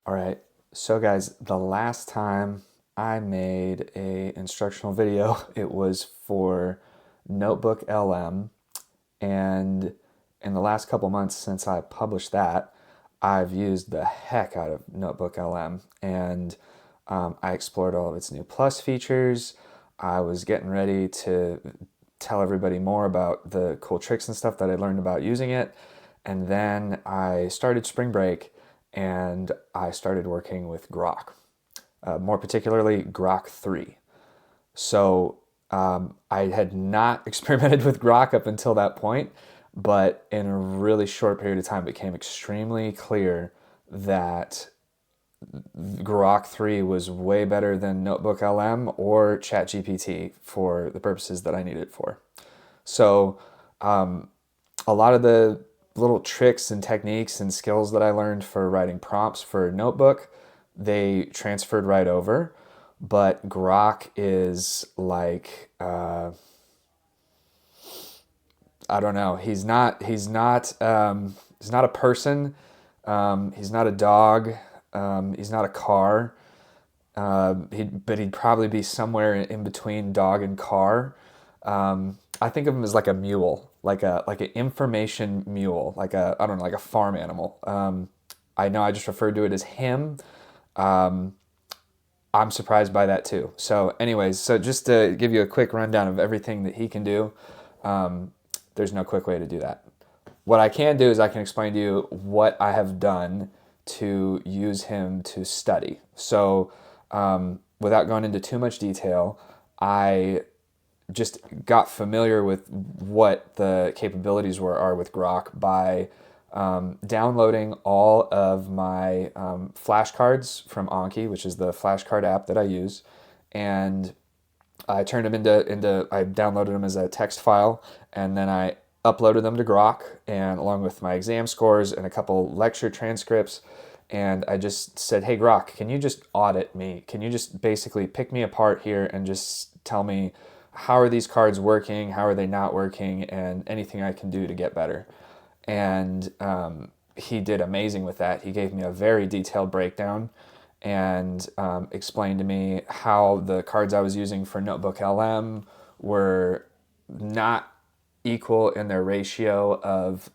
All right, so guys, the last time I made a instructional video, it was for Notebook LM, and in the last couple months since I published that, I've used the heck out of Notebook LM, and I explored all of its new plus features. I was getting ready to tell everybody more about the cool tricks and stuff that I learned about using it. And then I started spring break and I started working with Grok, more particularly Grok 3. So I had not experimented with Grok up until that point, but in a really short period of time, it became extremely clear that Grok 3 was way better than Notebook LM or ChatGPT for the purposes that I need it for. So a lot of the little tricks and techniques and skills that I learned for writing prompts for Notebook, they transferred right over. But Grok is like, I don't know. He's not a person. He's not a dog. He's not a car. But he'd probably be somewhere in between dog and car. I think of him as like a mule, like an information mule, like a I don't know, like a farm animal. I know I just referred to it as him. I'm surprised by that too. So, anyways, so just to give you a quick rundown of everything that he can do, there's no quick way to do that. What I can do is I can explain to you what I have done to use him to study. So, without going into too much detail, I just got familiar with what the capabilities are with Grok by downloading all of my flashcards from Anki, which is the flashcard app that I use, and I turned them into I downloaded them as a text file, and then I uploaded them to Grok, and along with my exam scores and a couple lecture transcripts. And I just said, hey, Grok, can you just audit me? Can you just basically pick me apart here and just tell me how are these cards working? How are they not working? And anything I can do to get better. And he did amazing with that. He gave me a very detailed breakdown and explained to me how the cards I was using for Notebook LM were not equal in their ratio of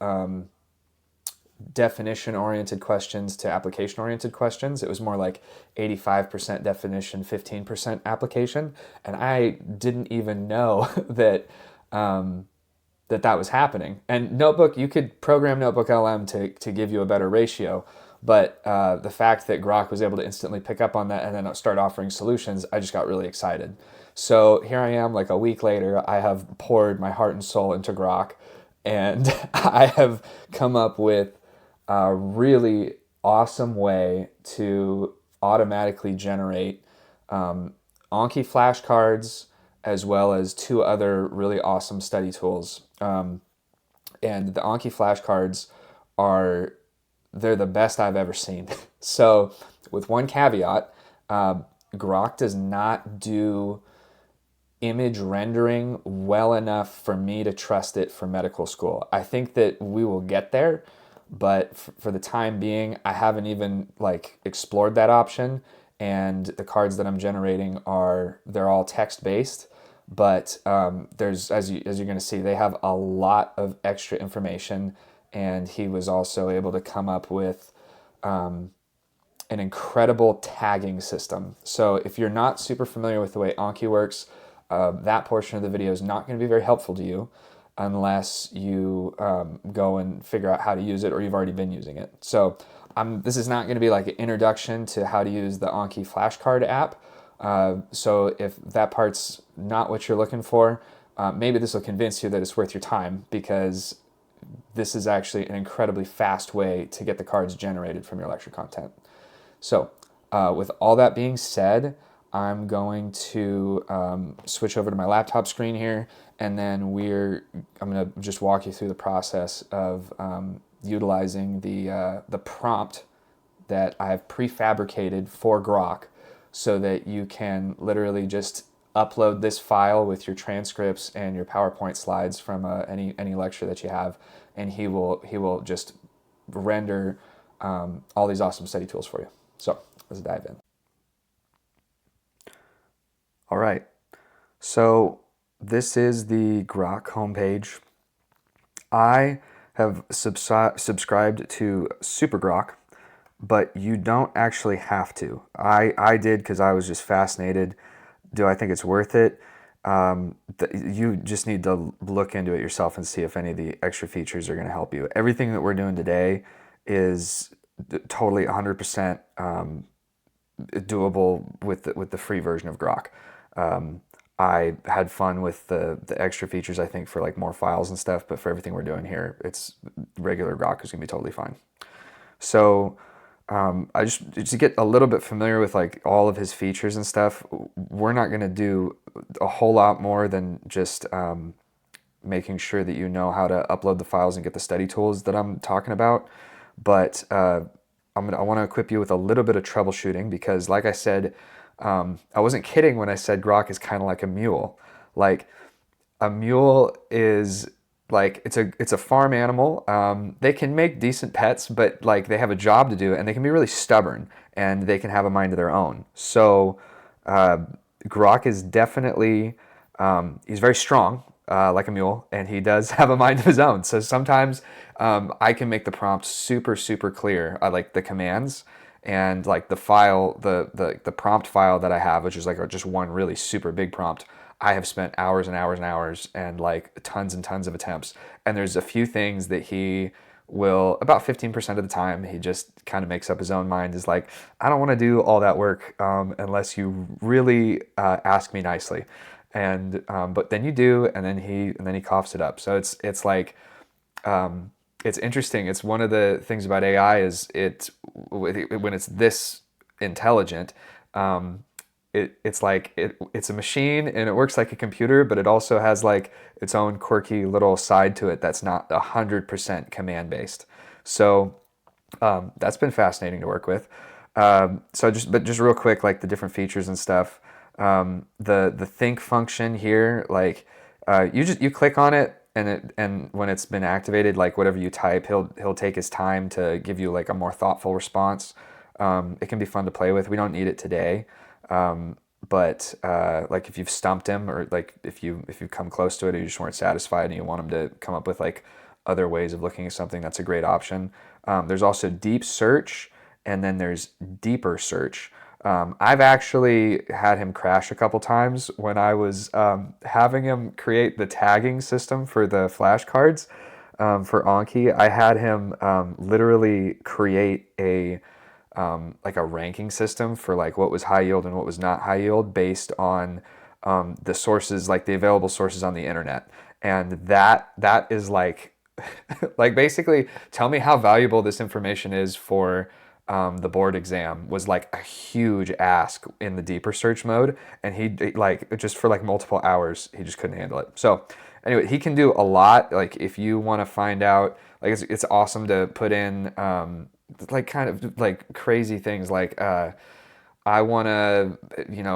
definition-oriented questions to application-oriented questions. It was more like 85% definition, 15% application, and I didn't even know that that was happening. And Notebook, you could program Notebook LM to give you a better ratio, but the fact that Grok was able to instantly pick up on that and then start offering solutions, I just got really excited. So here I am, like a week later, I have poured my heart and soul into Grok, and I have come up with a really awesome way to automatically generate Anki flashcards as well as two other really awesome study tools. And the Anki flashcards are they're the best I've ever seen. So with one caveat, Grok does not do image rendering well enough for me to trust it for medical school. I think that we will get there, but for the time being, I haven't even like explored that option. And the cards that I'm generating they're all text based, but there's as you're going to see, they have a lot of extra information. And he was also able to come up with an incredible tagging system. So if you're not super familiar with the way Anki works, that portion of the video is not going to be very helpful to you unless you go and figure out how to use it or you've already been using it. So this is not going to be like an introduction to how to use the Anki flashcard app. So if that part's not what you're looking for, maybe this will convince you that it's worth your time, because this is actually an incredibly fast way to get the cards generated from your lecture content. So with all that being said, I'm going to switch over to my laptop screen here, and then I'm going to just walk you through the process of utilizing the prompt that I've prefabricated for Grok, so that you can literally just upload this file with your transcripts and your PowerPoint slides from any lecture that you have, and he will just render all these awesome study tools for you. So let's dive in. All right, so this is the Grok homepage. I have subscribed to Super Grok, but you don't actually have to. I did because I was just fascinated. Do I think it's worth it? You just need to look into it yourself and see if any of the extra features are going to help you. Everything that we're doing today is totally 100% doable with the free version of Grok. I had fun with the extra features, I think, for like more files and stuff, but for everything we're doing here, it's regular Grok is gonna be totally fine. So I just to get a little bit familiar with like all of his features and stuff, we're not gonna do a whole lot more than just making sure that you know how to upload the files and get the study tools that I'm talking about. But I want to equip you with a little bit of troubleshooting because, like I said, I wasn't kidding when I said Grok is kind of like a mule. Like a mule is like it's a farm animal. They can make decent pets, but like they have a job to do, and they can be really stubborn, and they can have a mind of their own. So Grok is definitely he's very strong, like a mule, and he does have a mind of his own. So sometimes I can make the prompt super clear. I like the commands and like the file, the prompt file that I have, which is like just one really super big prompt. I have spent hours and hours and hours and like tons and tons of attempts. And there's a few things that he will, about 15% of the time, he just kind of makes up his own mind. Is like, I don't want to do all that work unless you really ask me nicely. And but then you do, and then he coughs it up. So it's like it's interesting. It's one of the things about AI is when it's this intelligent, it's like it's a machine and it works like a computer, but it also has like its own quirky little side to it that's not 100% command based. So that's been fascinating to work with. But just real quick, like the different features and stuff. The think function here, like you click on it, and when it's been activated, like whatever you type, he'll take his time to give you like a more thoughtful response. It can be fun to play with. We don't need it today, but like if you've stumped him, or like if you come close to it, or you just weren't satisfied and you want him to come up with like other ways of looking at something, that's a great option. There's also deep search, and then there's deeper search. I've actually had him crash a couple times when I was having him create the tagging system for the flashcards for Anki. I had him literally create a like a ranking system for like what was high yield and what was not high yield based on the sources, like the available sources on the internet. And that is like like basically tell me how valuable this information is for the board exam was like a huge ask in the deeper search mode, and he like just for like multiple hours he just couldn't handle it. So anyway, he can do a lot. Like if you want to find out, like it's awesome to put in like kind of like crazy things like I want to,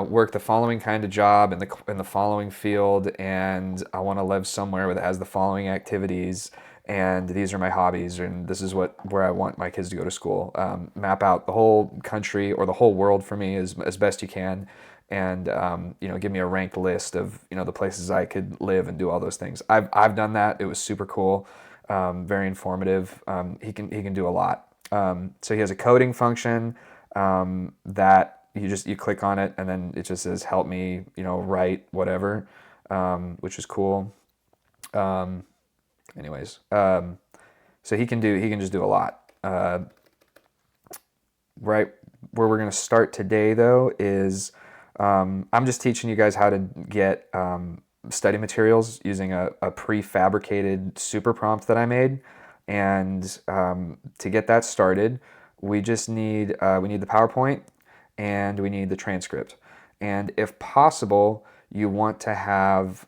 work the following kind of job in the following field, and I want to live somewhere that has the following activities, and these are my hobbies, and this is where I want my kids to go to school. Map out the whole country or the whole world for me as best you can, and give me a ranked list of the places I could live and do all those things. I've done that. It was super cool, very informative. He can do a lot. So he has a coding function that you click on it, and then it just says help me write whatever, which is cool. Anyways, so he can just do a lot. Right where we're going to start today though is I'm just teaching you guys how to get study materials using a prefabricated super prompt that I made. And to get that started, we just need the PowerPoint, and we need the transcript. And if possible, you want to have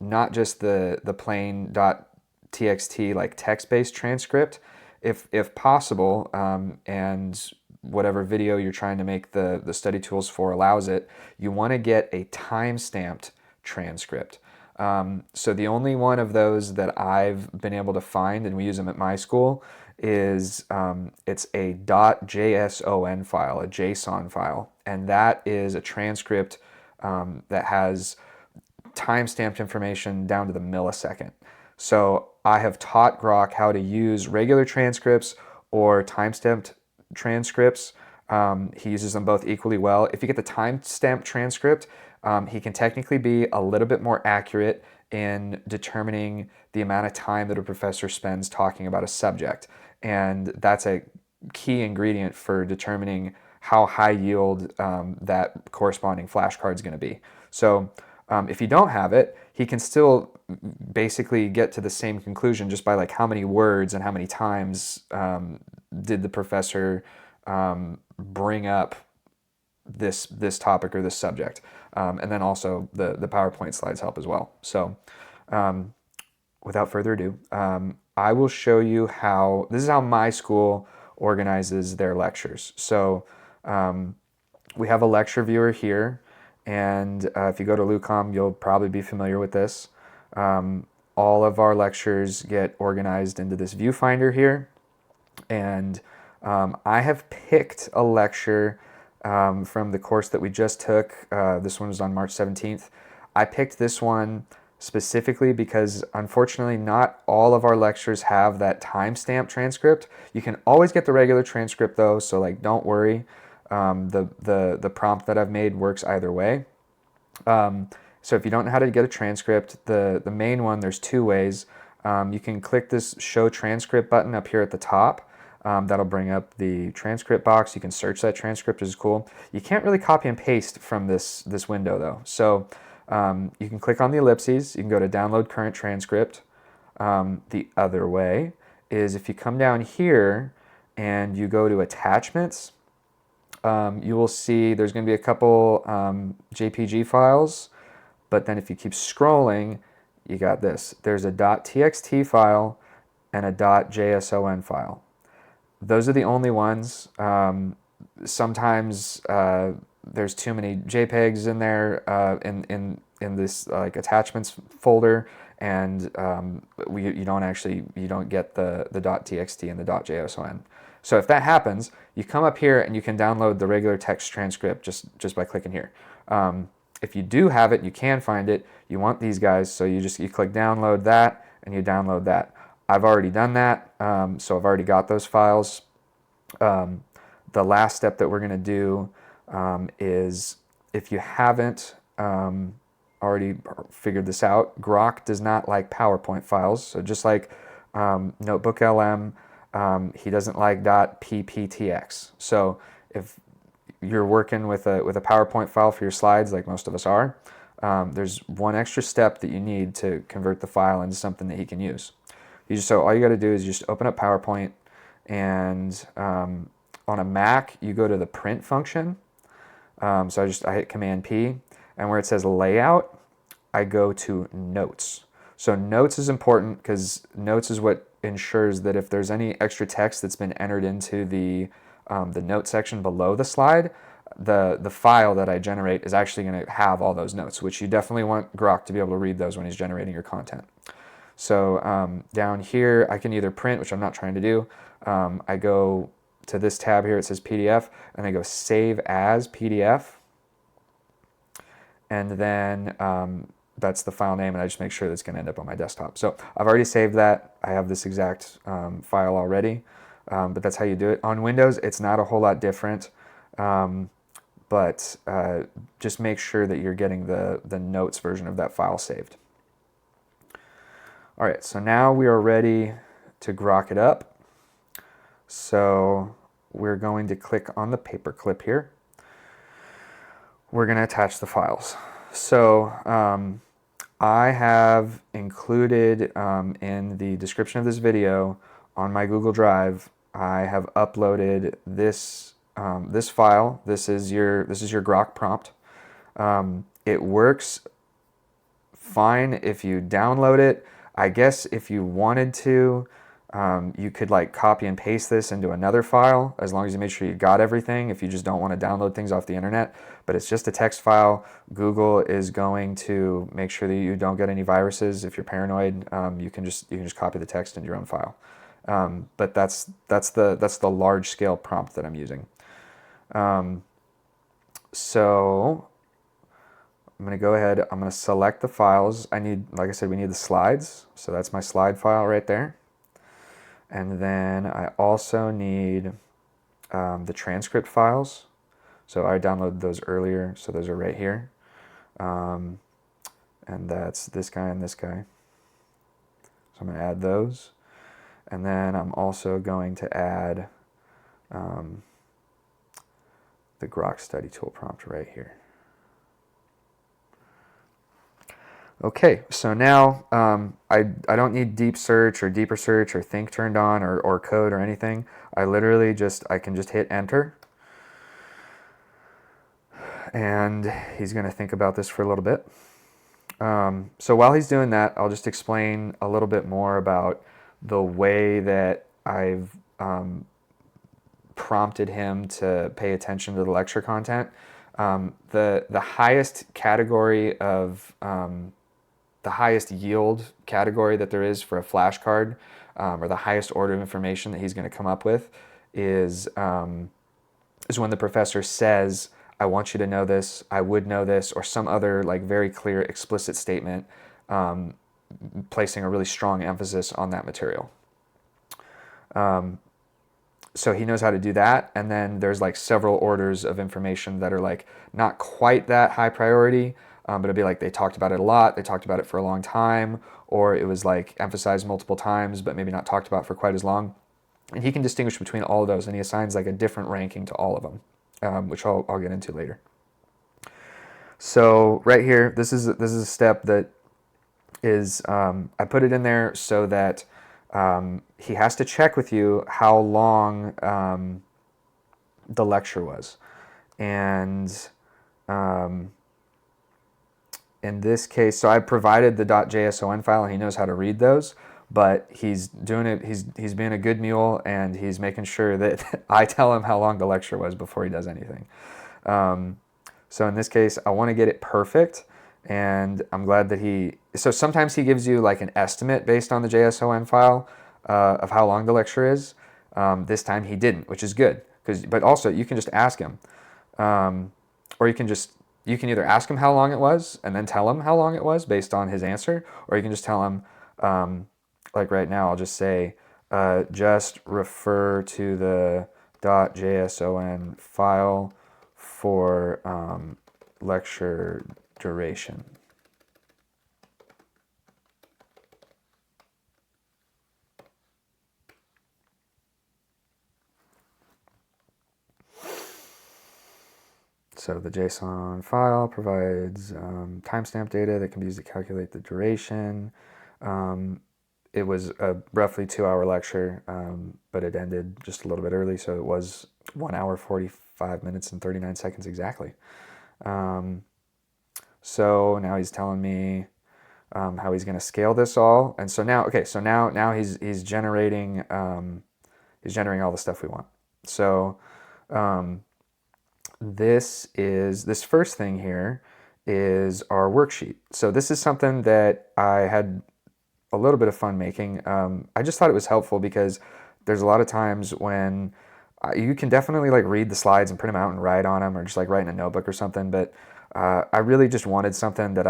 not just the plain .txt like text-based transcript, if possible, and whatever video you're trying to make the study tools for allows it, you want to get a time-stamped transcript. So the only one of those that I've been able to find, and we use them at my school, is it's a .json file, a JSON file, and that is a transcript that has timestamped information down to the millisecond. So I have taught Grok how to use regular transcripts or timestamped transcripts. He uses them both equally well. If you get the timestamped transcript, he can technically be a little bit more accurate in determining the amount of time that a professor spends talking about a subject. And that's a key ingredient for determining how high yield that corresponding flashcard is going to be. So if you don't have it, he can still basically get to the same conclusion just by like how many words and how many times did the professor bring up this topic or this subject. And then also the PowerPoint slides help as well. So without further ado, I will show you how, this is how my school organizes their lectures. So we have a lecture viewer here, and if you go to LUCOM, you'll probably be familiar with this. All of our lectures get organized into this viewfinder here, and I have picked a lecture from the course that we just took. This one was on March 17th. I picked this one specifically because unfortunately not all of our lectures have that timestamp transcript. You can always get the regular transcript though, so like don't worry. The prompt that I've made works either way. So if you don't know how to get a transcript, the main one, there's two ways. You can click this show transcript button up here at the top. That'll bring up the transcript box. You can search that transcript, which is cool. You can't really copy and paste from this window though. So you can click on the ellipses. You can go to download current transcript. The other way is if you come down here and you go to attachments, you will see there's going to be a couple JPG files, but then if you keep scrolling, you got this. There's a .txt file and a .json file. Those are the only ones. Sometimes there's too many JPEGs in there in this like attachments folder, and you don't get the .txt and the .json. So if that happens, you come up here and you can download the regular text transcript just by clicking here. If you do have it, you can find it. You want these guys, so you click download that and you download that. I've already done that, so I've already got those files. The last step that we're going to do is, if you haven't already figured this out, Grok does not like PowerPoint files. So just like Notebook LM, he doesn't like .pptx. So if you're working with a PowerPoint file for your slides, like most of us are, there's one extra step that you need to convert the file into something that he can use. So all you got to do is just open up PowerPoint, and on a Mac, you go to the print function. So I hit Command P, and where it says layout, I go to notes. So notes is important because notes is what ensures that if there's any extra text that's been entered into the note section below the slide, the file that I generate is actually going to have all those notes, which you definitely want Grok to be able to read those when he's generating your content. So down here, I can either print, which I'm not trying to do. I go to this tab here, it says PDF, and I go Save As PDF. And then that's the file name, and I just make sure that's going to end up on my desktop. So I've already saved that. I have this exact file already, but that's how you do it. On Windows, it's not a whole lot different, but just make sure that you're getting the notes version of that file saved. All right, so now we are ready to Grok it up. So we're going to click on the paperclip here. We're going to attach the files. So I have included in the description of this video on my Google Drive, I have uploaded this this file. This is your Grok prompt. It works fine if you download it. I guess if you wanted to, you could like copy and paste this into another file, as long as you make sure you got everything, if you just don't want to download things off the internet. But it's just a text file. Google is going to make sure that you don't get any viruses. If you're paranoid, you can just copy the text into your own file. But that's the large scale prompt that I'm using. So I'm going to go ahead, I'm going to select the files. I need, like I said, we need the slides. So that's my slide file right there. And then I also need the transcript files. So I downloaded those earlier, so those are right here. And that's this guy and this guy. So I'm going to add those. And then I'm also going to add the Grok study tool prompt right here. Okay, so now I don't need deep search or deeper search or think turned on or code or anything. I literally I can just hit enter. And he's going to think about this for a little bit. So while he's doing that, I'll just explain a little bit more about the way that I've prompted him to pay attention to the lecture content. The highest category of the highest yield category that there is for a flashcard, or the highest order of information that he's going to come up with is when the professor says, I want you to know this, I would know this, or some other like very clear explicit statement placing a really strong emphasis on that material. So he knows how to do that, and then there's like several orders of information that are like not quite that high priority, but it'd be like they talked about it a lot, they talked about it for a long time, or it was like emphasized multiple times but maybe not talked about for quite as long. And he can distinguish between all of those, and he assigns like a different ranking to all of them, which I'll get into later. So right here, this is a step that is, I put it in there so that he has to check with you how long the lecture was. And in this case, so I provided the .json file and he knows how to read those, but he's doing it, he's being a good mule and he's making sure that I tell him how long the lecture was before he does anything. So in this case, I want to get it perfect, and I'm glad that so sometimes he gives you like an estimate based on the JSON file of how long the lecture is. This time he didn't, which is good, but also you can just ask him, or you can either ask him how long it was and then tell him how long it was based on his answer, or you can just tell him, like right now, I'll just say, just refer to the .json file for lecture duration. So the JSON file provides timestamp data that can be used to calculate the duration. It was a roughly 2-hour lecture, but it ended just a little bit early, so it was 1 hour, 45 minutes, and 39 seconds exactly. So now he's telling me how he's going to scale this all, and so now, okay, so now he's generating all the stuff we want. So this first thing here is our worksheet. So this is something that I had a little bit of fun making. I just thought it was helpful because there's a lot of times when you can definitely like read the slides and print them out and write on them, or just like write in a notebook or something, but I really just wanted something that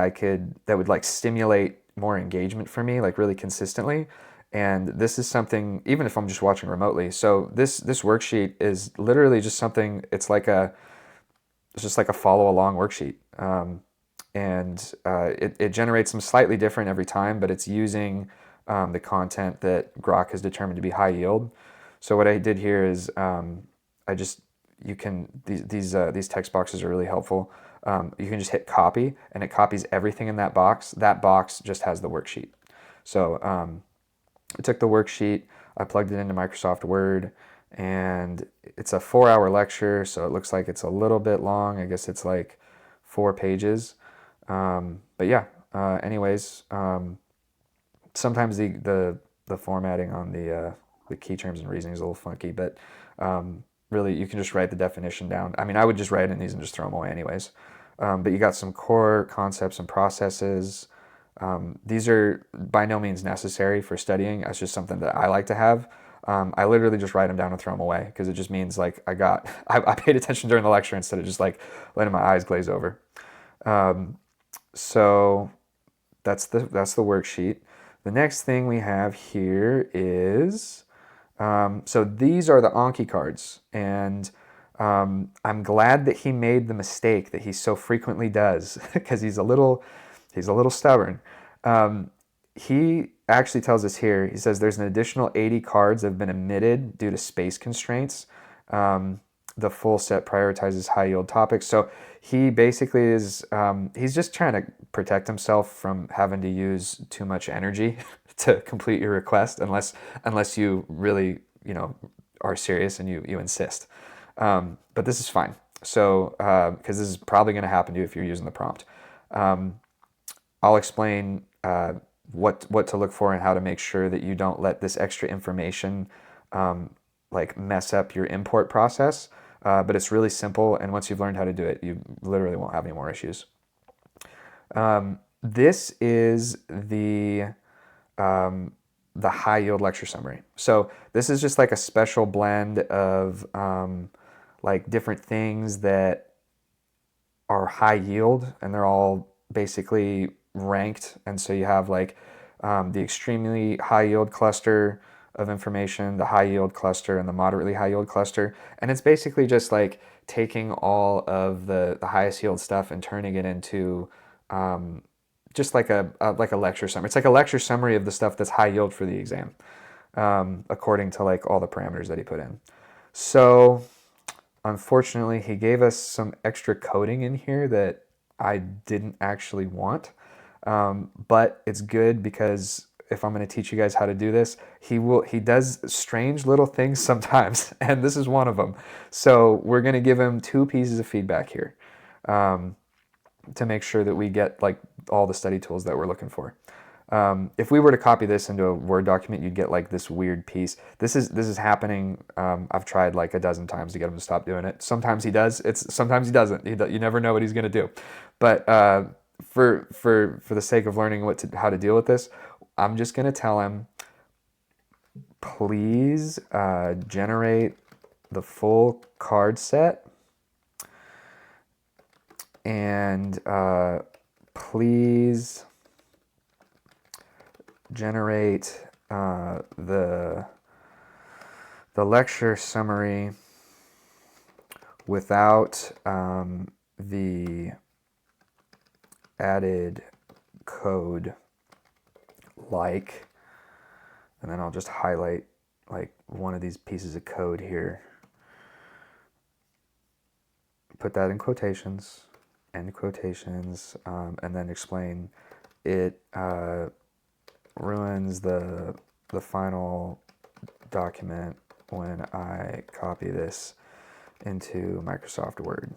that would like stimulate more engagement for me, like really consistently. And this is something, even if I'm just watching remotely. So this worksheet is literally just something, it's just like a follow along worksheet. And it generates them slightly different every time, but it's using the content that Grok has determined to be high yield. So what I did here is these text boxes are really helpful. You can just hit copy, and it copies everything in that box. That box just has the worksheet. So I took the worksheet, I plugged it into Microsoft Word, and it's a 4-hour lecture, so it looks like it's a little bit long. I guess it's like 4 pages. But yeah, anyways, sometimes the formatting on the key terms and reasoning is a little funky, but really you can just write the definition down. I mean, I would just write in these and just throw them away anyways. But you got some core concepts and processes. These are by no means necessary for studying. It's just something that I like to have. I literally just write them down and throw them away because it just means like I paid attention during the lecture instead of just like letting my eyes glaze over. So that's the worksheet. The next thing we have here is, so these are the Anki cards, and I'm glad that he made the mistake that he so frequently does because he's a little stubborn. He actually tells us here, he says there's an additional 80 cards that have been omitted due to space constraints. The full set prioritizes high yield topics. So he basically is, he's just trying to protect himself from having to use too much energy to complete your request unless you really, are serious and you insist. But this is fine. So, because this is probably going to happen to you if you're using the prompt. I'll explain what to look for and how to make sure that you don't let this extra information like mess up your import process. But it's really simple, and once you've learned how to do it, you literally won't have any more issues. This is the high yield lecture summary. So this is just like a special blend of like different things that are high yield, and they're all basically ranked. And so you have like the extremely high yield cluster of information, the high yield cluster, and the moderately high yield cluster. And it's basically just like taking all of the highest yield stuff and turning it into just like a lecture summary. It's like a lecture summary of the stuff that's high yield for the exam, according to like all the parameters that he put in. So unfortunately, he gave us some extra coding in here that I didn't actually want. But it's good because if I'm going to teach you guys how to do this, he does strange little things sometimes, and this is one of them. So we're going to give him 2 pieces of feedback here to make sure that we get like all the study tools that we're looking for. If we were to copy this into a Word document, you'd get like this weird piece. This is happening. I've tried like a dozen times to get him to stop doing it. Sometimes he does. Sometimes he doesn't. You never know what he's going to do. But for the sake of learning how to deal with this, I'm just going to tell him, please generate the full card set, and please generate the lecture summary without the added code, like, and then I'll just highlight like one of these pieces of code here, put that in quotations, end quotations, and then explain it ruins the final document when I copy this into Microsoft Word.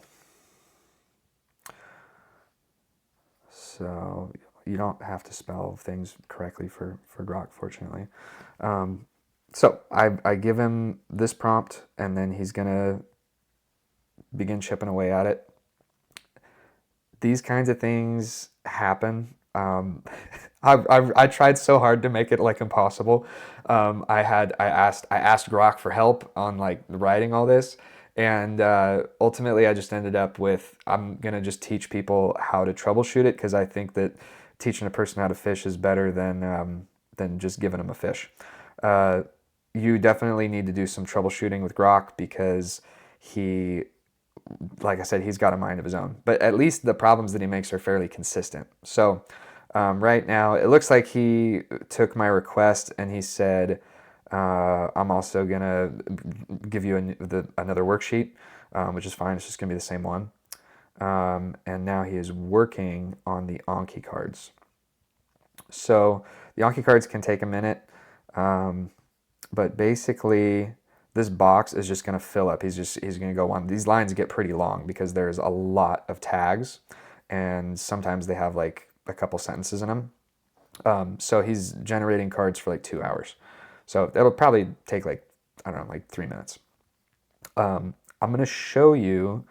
So you don't have to spell things correctly for Grok, fortunately. So I give him this prompt, and then he's gonna begin chipping away at it. These kinds of things happen. I tried so hard to make it like impossible. I asked Grok for help on like writing all this, and ultimately I just ended up with, I'm gonna just teach people how to troubleshoot it, because I think that teaching a person how to fish is better than just giving them a fish. You definitely need to do some troubleshooting with Grok, because he, like I said, he's got a mind of his own. But at least the problems that he makes are fairly consistent. So right now, it looks like he took my request and he said, I'm also going to give you another worksheet, which is fine. It's just going to be the same one. And now he is working on the Anki cards. So the Anki cards can take a minute, but basically this box is just going to fill up. He's going to go on. These lines get pretty long because there's a lot of tags, and sometimes they have like a couple sentences in them. So he's generating cards for like 2 hours. So that'll probably take like, I don't know, like 3 minutes. I'm going to show you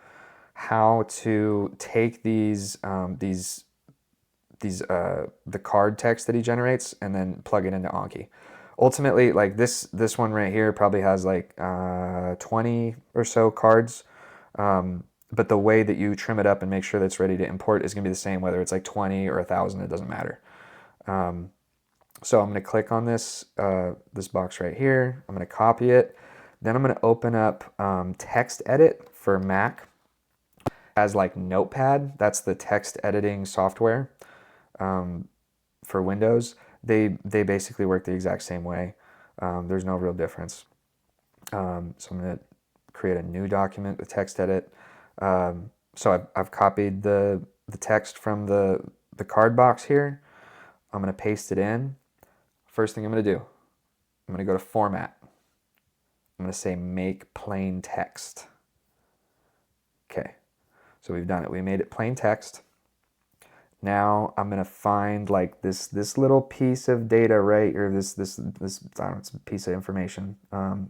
how to take the card text that he generates and then plug it into Anki. ultimately, like this one right here probably has like 20 or so cards. But the way that you trim it up and make sure that it's ready to import is going to be the same, whether it's like 20 or 1,000, it doesn't matter. So I'm going to click on this, this box right here. I'm going to copy it. Then I'm going to open up text edit for Mac as like Notepad. That's the text editing software for Windows. They basically work the exact same way. There's no real difference. So I'm going to create a new document with text edit. So I've copied the text from the card box here. I'm going to paste it in. First thing I'm going to do, I'm going to go to Format. I'm going to say Make Plain Text. Okay, so we've done it. We made it plain text. Now I'm going to find like this little piece of data, right? Or this I don't know, it's a piece of information,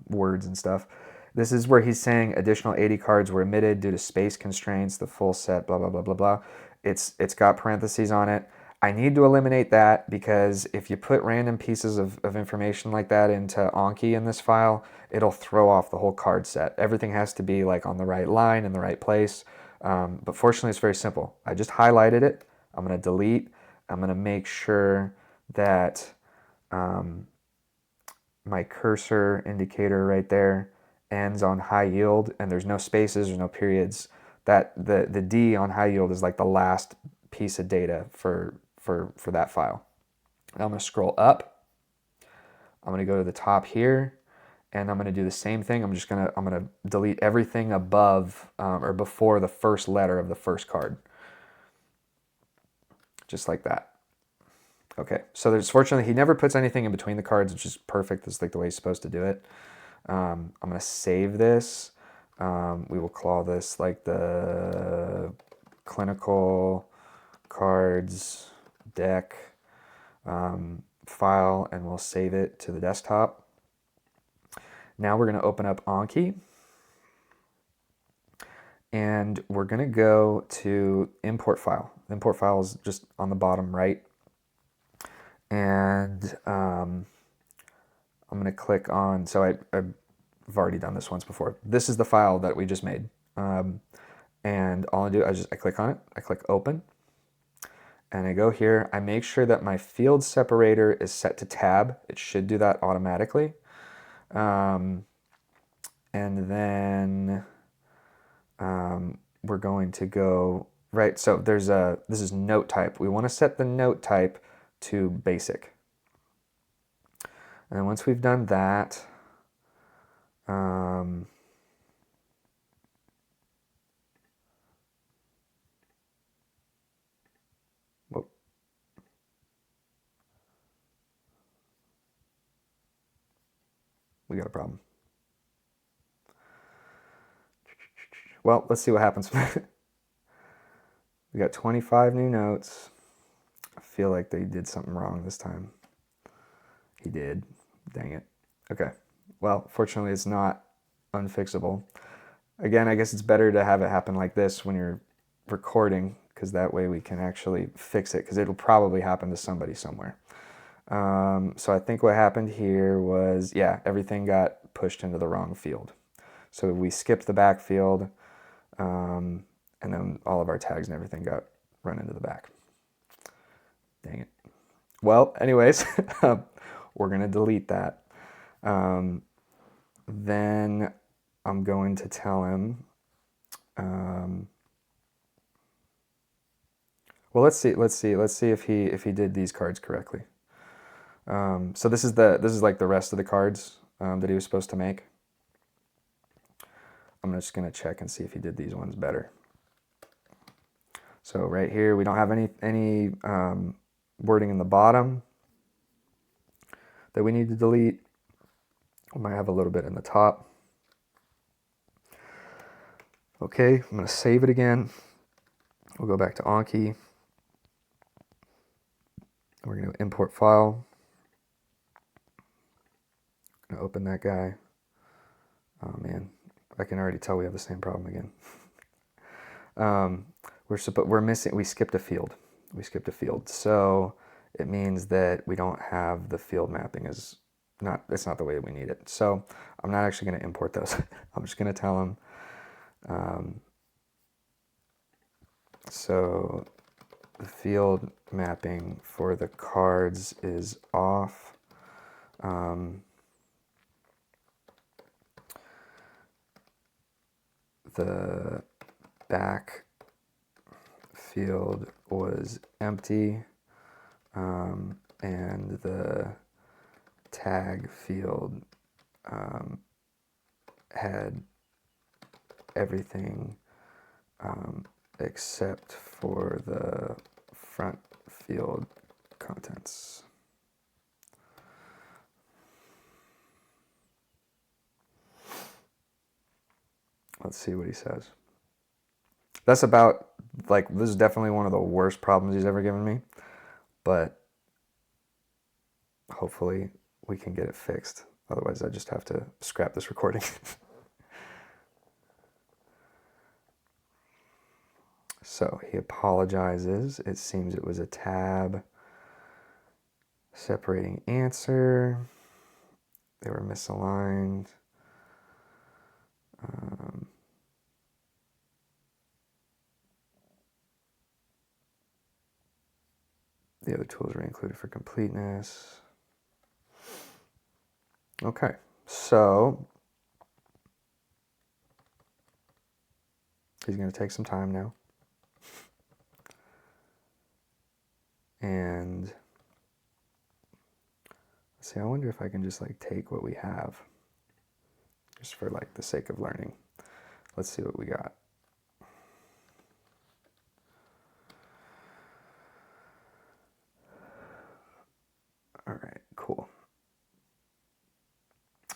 words and stuff. This is where he's saying additional 80 cards were omitted due to space constraints, the full set, blah, blah, blah, blah, blah. It's got parentheses on it. I need to eliminate that because if you put random pieces of information like that into Anki in this file, it'll throw off the whole card set. Everything has to be like on the right line in the right place. But fortunately, it's very simple. I just highlighted it. I'm going to delete. I'm going to make sure that my cursor indicator right there ends on high yield, and there's no spaces, there's no periods. That the D on high yield is like the last piece of data for that file. Now I'm going to scroll up. I'm going to go to the top here, and I'm going to do the same thing. I'm going to delete everything above or before the first letter of the first card, just like that. Okay, so there's fortunately he never puts anything in between the cards, which is perfect. That's like the way he's supposed to do it. I'm going to save this. We will call this like the clinical cards deck file, and we'll save it to the desktop. Now we're going to open up Anki, and we're going to go to import file. The import file is just on the bottom right, and I'm going to click on, so I've already done this once before. This is the file that we just made. And all I do, I click on it, I click open, and I go here. I make sure that my field separator is set to tab. It should do that automatically. And then we're going to go, right, so this is note type. We want to set the note type to basic. And then once we've done that, whoop. We got a problem. Well, let's see what happens. We got 25 new notes. I feel like they did something wrong this time. He did. Dang it. Okay. Well, fortunately, it's not unfixable. Again, I guess it's better to have it happen like this when you're recording, because that way we can actually fix it, because it'll probably happen to somebody somewhere. So I think what happened here was, yeah, everything got pushed into the wrong field. So we skipped the back field, and then all of our tags and everything got run into the back. Dang it. Well, anyways, we're going to delete that. Then I'm going to tell him, well, let's see if he did these cards correctly. So this is like the rest of the cards that he was supposed to make. I'm just going to check and see if he did these ones better. So right here, we don't have any wording in the bottom that we need to delete. We might have a little bit in the top. Okay, I'm going to save it again. We'll go back to Anki. We're going to import file. I'm going to open that guy. Oh man, I can already tell we have the same problem again. We skipped a field. We skipped a field. So it means that we don't have the field mapping as it's not the way we need it. So I'm not actually going to import those. I'm just going to tell them, so the field mapping for the cards is off. The back field was empty, and the tag field had everything except for the front field contents. Let's see what he says. That's about, like, this is definitely one of the worst problems he's ever given me, but hopefully we can get it fixed. Otherwise I just have to scrap this recording. So he apologizes. It seems it was a tab separating answer. They were misaligned. The other tools were included for completeness. Okay, so he's going to take some time now. And let's see, I wonder if I can just like take what we have just for like the sake of learning. Let's see what we got. All right, cool.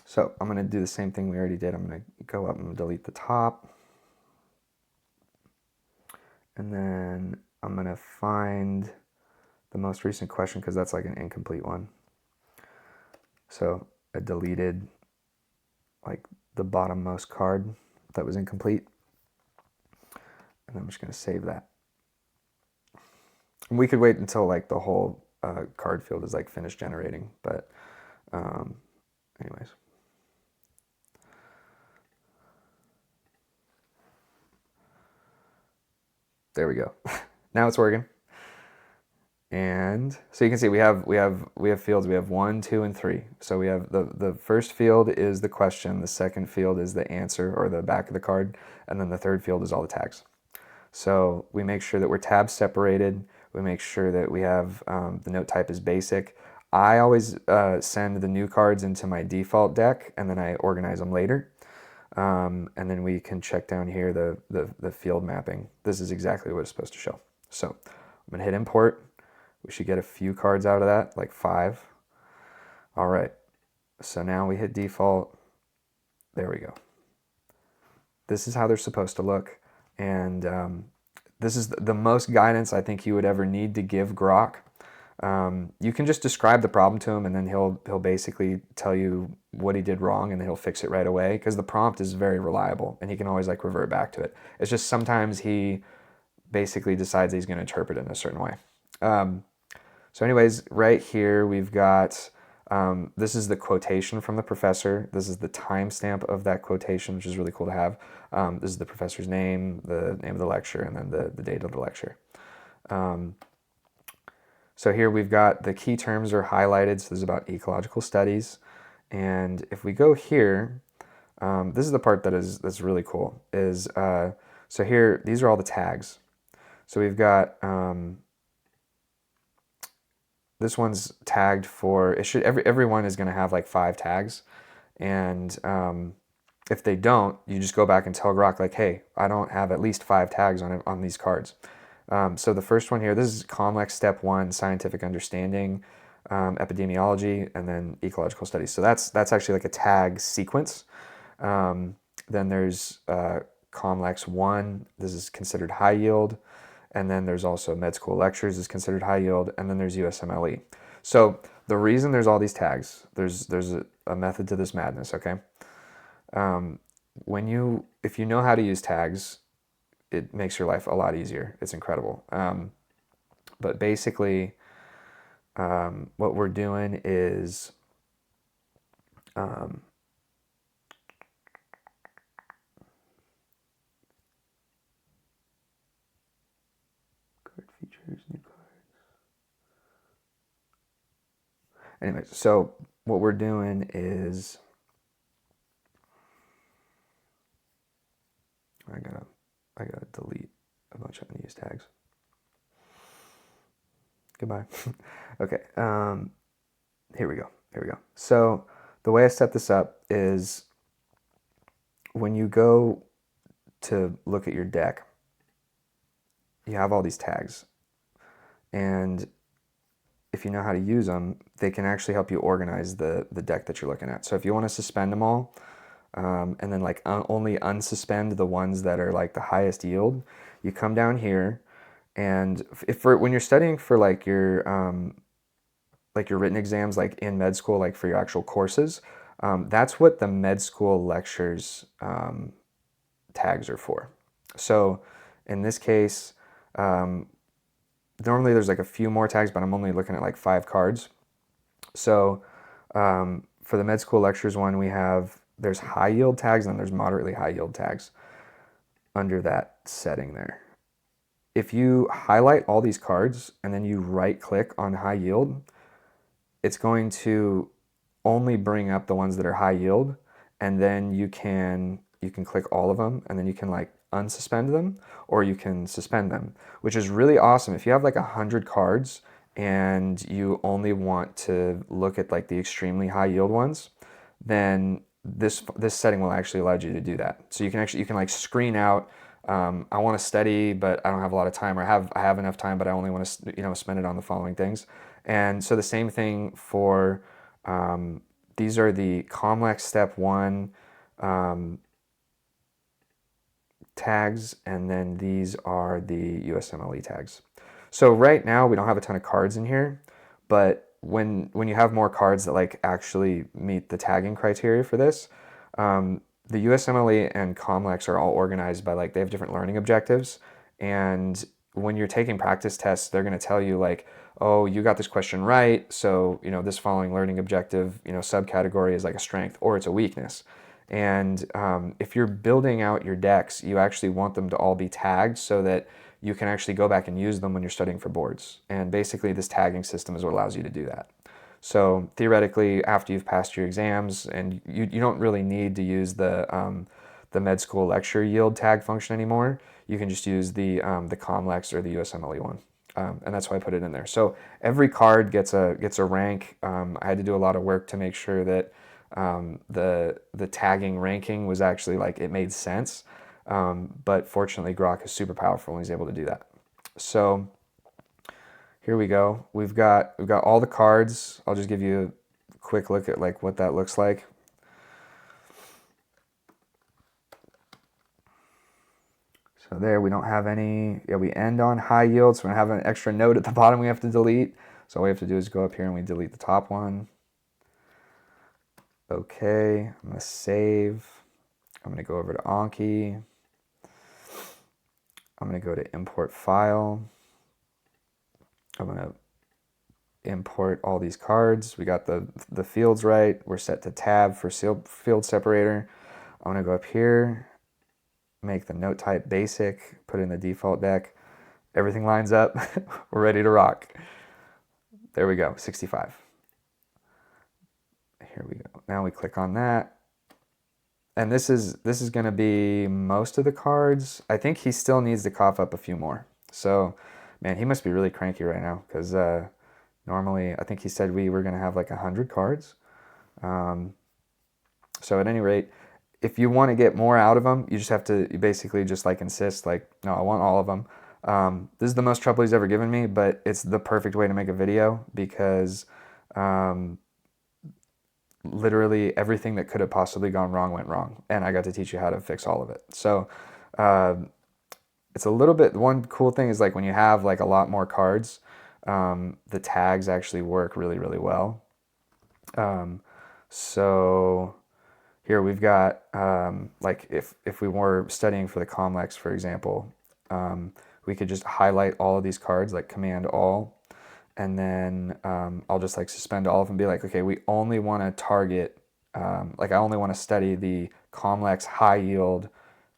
So I'm going to do the same thing we already did. I'm going to go up and delete the top. And then I'm going to find the most recent question because that's like an incomplete one. So I deleted like the bottommost card that was incomplete. And I'm just going to save that. And we could wait until like the whole card field is like finished generating, but anyways. There we go. Now it's working. And so you can see we have fields. We have 1, 2, and 3. So we have the first field is the question, the second field is the answer or the back of the card, and then the third field is all the tags. So we make sure that we're tab separated. We make sure that we have the note type is basic. I always send the new cards into my default deck, and then I organize them later. And then we can check down here the field mapping. This is exactly what it's supposed to show. So I'm going to hit import. We should get a few cards out of that, like 5. All right. So now we hit default. There we go. This is how they're supposed to look. And this is the most guidance I think you would ever need to give Grok. You can just describe the problem to him, and then he'll basically tell you what he did wrong, and then he'll fix it right away, because the prompt is very reliable, and he can always like revert back to it. It's just sometimes he basically decides he's going to interpret it in a certain way. So anyways, right here we've got, this is the quotation from the professor. This is the timestamp of that quotation, which is really cool to have. This is the professor's name, the name of the lecture, and then the date of the lecture. So here we've got the key terms are highlighted. So this is about ecological studies. And if we go here, this is the part that's really cool. So here, these are all the tags. So we've got, this one's tagged for, everyone is going to have like 5 tags. And if they don't, you just go back and tell Grok like, hey, I don't have at least 5 tags on these cards. So the first one here, this is COMLEX Step 1, Scientific Understanding, Epidemiology, and then Ecological Studies. So that's actually like a tag sequence. Then there's COMLEX 1, this is considered high yield. And then there's also Med School Lectures is considered high yield. And then there's USMLE. So the reason there's all these tags, there's a method to this madness, okay? If you know how to use tags, it makes your life a lot easier. It's incredible. But basically, what we're doing is Um, card features, new cards. Anyways, so what we're doing is I gotta delete a bunch of unused tags. Goodbye. Okay. Here we go. So the way I set this up is when you go to look at your deck, you have all these tags, and if you know how to use them, they can actually help you organize the deck that you're looking at. So if you want to suspend them all, and then like only unsuspend the ones that are like the highest yield, you come down here, and when you're studying for like your written exams, like in med school, like for your actual courses, that's what the med school lectures tags are for. So in this case, normally there's like a few more tags, but I'm only looking at like 5 cards. So for the med school lectures one, there's high yield tags and then there's moderately high yield tags under that setting there. If you highlight all these cards and then you right click on high yield, it's going to only bring up the ones that are high yield, and then you can click all of them, and then you can like unsuspend them or you can suspend them, which is really awesome. If you have like 100 cards and you only want to look at like the extremely high yield ones, then this setting will actually allow you to do that. So you can like screen out, I want to study, but I don't have a lot of time, or I have enough time, but I only want to spend it on the following things. And so the same thing for these are the COMLEX Step 1 tags, and then these are the USMLE tags. So right now we don't have a ton of cards in here, but when you have more cards that like actually meet the tagging criteria for this, the USMLE and COMLEX are all organized by like they have different learning objectives, and when you're taking practice tests, they're going to tell you like, oh, you got this question right, so this following learning objective subcategory is like a strength or it's a weakness. And if you're building out your decks, you actually want them to all be tagged so that you can actually go back and use them when you're studying for boards. And basically this tagging system is what allows you to do that. So theoretically, after you've passed your exams, and you don't really need to use the med school lecture yield tag function anymore, you can just use the COMLEX or the USMLE one. And that's why I put it in there. So every card gets a rank. I had to do a lot of work to make sure that the tagging ranking was actually like it made sense. But fortunately, Grok is super powerful and he's able to do that. So here we go. We've got all the cards. I'll just give you a quick look at like what that looks like. So there, we don't have any. Yeah, we end on high yield, so we have an extra note at the bottom we have to delete. So all we have to do is go up here and we delete the top one. Okay, I'm gonna save. I'm gonna go over to Anki. I'm gonna go to import file. I'm gonna import all these cards. We got the fields right. We're set to tab for field separator. I'm gonna go up here, make the note type basic, put in the default deck. Everything lines up. We're ready to rock. There we go, 65. Here we go. Now we click on that. And this is going to be most of the cards. I think he still needs to cough up a few more. So, man, he must be really cranky right now because normally I think he said we were going to have like 100 cards. So at any rate, if you want to get more out of them, you just have to basically just like insist like, no, I want all of them. This is the most trouble he's ever given me, but it's the perfect way to make a video because literally everything that could have possibly gone wrong went wrong, and I got to teach you how to fix all of it. So it's a little bit, one cool thing is like when you have like a lot more cards, the tags actually work really, really well. So here we've got like if we were studying for the COMLEX, for example, we could just highlight all of these cards, like Command All, and then I'll just like suspend all of them and be like, okay, we only want to target like I only want to study the COMLEX high yield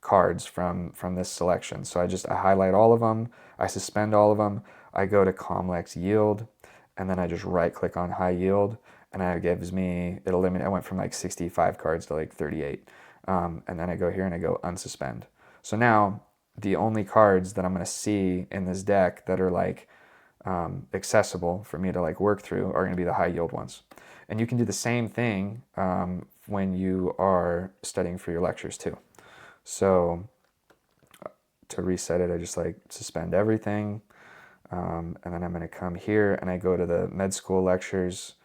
cards from this selection. So I highlight all of them, I suspend all of them, I go to COMLEX yield, and then I just right click on high yield, and it gives me, it eliminates, I went from like 65 cards to like 38. And then I go here and I go unsuspend. So now the only cards that I'm going to see in this deck that are like accessible for me to like work through are going to be the high yield ones. And you can do the same thing when you are studying for your lectures too. So to reset it, I just like suspend everything. And then I'm going to come here and I go to the med school lectures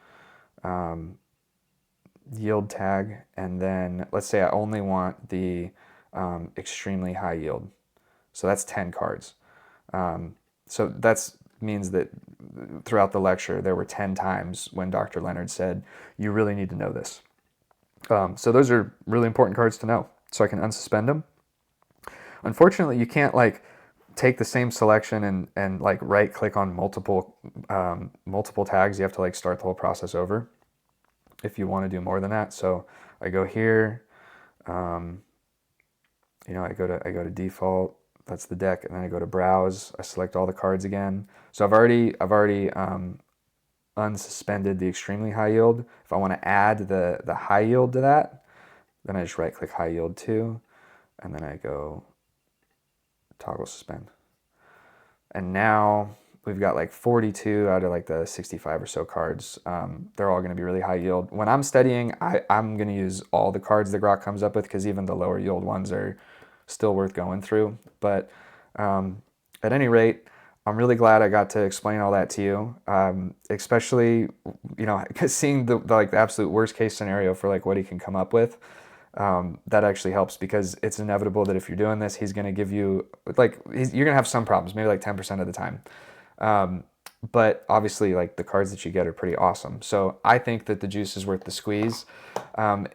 yield tag. And then let's say I only want the extremely high yield. So that's 10 cards. So that means that throughout the lecture, there were 10 times when Dr. Leonard said, you really need to know this. So those are really important cards to know. So I can unsuspend them. Unfortunately, you can't like take the same selection and like right click on multiple tags. You have to like start the whole process over if you want to do more than that. So I go here, I go to default. That's the deck, and then I go to browse. I select all the cards again. So I've already unsuspended the extremely high yield. If I want to add the high yield to that, then I just right click high yield too, and then I go toggle suspend. And now we've got like 42 out of like the 65 or so cards. They're all going to be really high yield. When I'm studying, I'm going to use all the cards the Grok comes up with, because even the lower yield ones are still worth going through. But at any rate, I'm really glad I got to explain all that to you, especially, seeing the absolute worst case scenario for like what he can come up with. That actually helps, because it's inevitable that if you're doing this, he's going to give you you're going to have some problems, maybe like 10% of the time. But obviously like the cards that you get are pretty awesome. So I think that the juice is worth the squeeze. I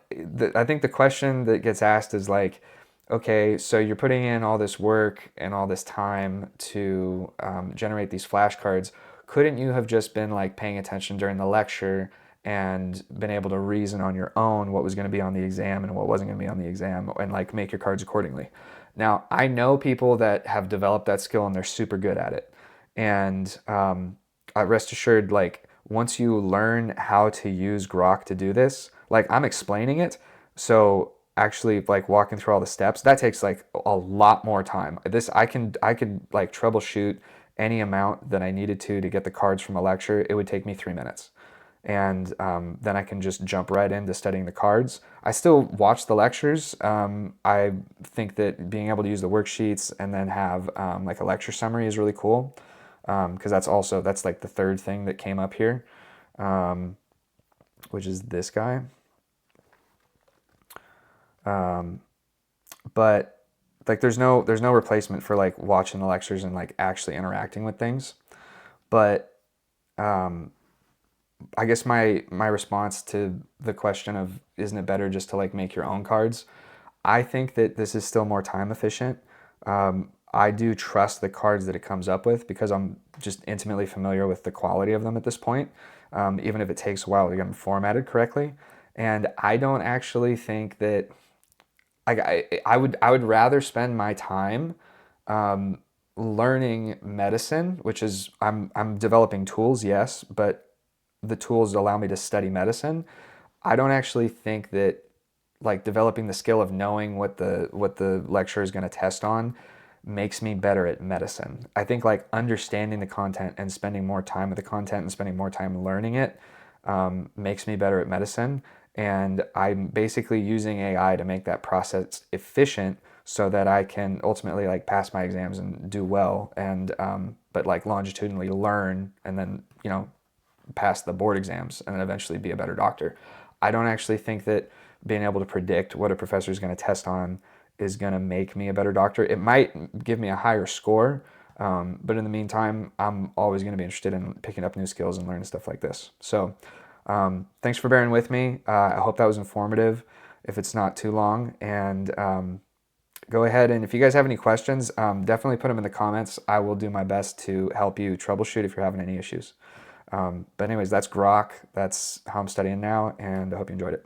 think the question that gets asked is like, okay, so you're putting in all this work and all this time to generate these flashcards. Couldn't you have just been like paying attention during the lecture and been able to reason on your own what was going to be on the exam and what wasn't going to be on the exam, and like make your cards accordingly? Now, I know people that have developed that skill and they're super good at it. And rest assured, like once you learn how to use Grok to do this, like I'm explaining it, so actually like walking through all the steps, that takes like a lot more time. I could like troubleshoot any amount that I needed to get the cards from a lecture. It would take me 3 minutes. And then I can just jump right into studying the cards. I still watch the lectures. I think that being able to use the worksheets and then have like a lecture summary is really cool, because that's like the third thing that came up here, which is this guy. But like there's no replacement for like watching the lectures and like actually interacting with things. But I guess my response to the question of isn't it better just to like make your own cards, I think that this is still more time efficient. I do trust the cards that it comes up with, because I'm just intimately familiar with the quality of them at this point, even if it takes a while to get them formatted correctly. And I don't actually think that I would rather spend my time learning medicine, which is I'm developing tools, yes, but the tools allow me to study medicine. I don't actually think that like developing the skill of knowing what the lecturer is going to test on makes me better at medicine. I think like understanding the content and spending more time with the content and spending more time learning it makes me better at medicine. And I'm basically using AI to make that process efficient so that I can ultimately like pass my exams and do well, and but like longitudinally learn and then pass the board exams and then eventually be a better doctor. I don't actually think that being able to predict what a professor is going to test on is going to make me a better doctor. It might give me a higher score, but in the meantime, I'm always going to be interested in picking up new skills and learning stuff like this. So thanks for bearing with me. I hope that was informative, if it's not too long. And go ahead, and if you guys have any questions, definitely put them in the comments. I will do my best to help you troubleshoot if you're having any issues. But anyways, that's Grok. That's how I'm studying now, and I hope you enjoyed it.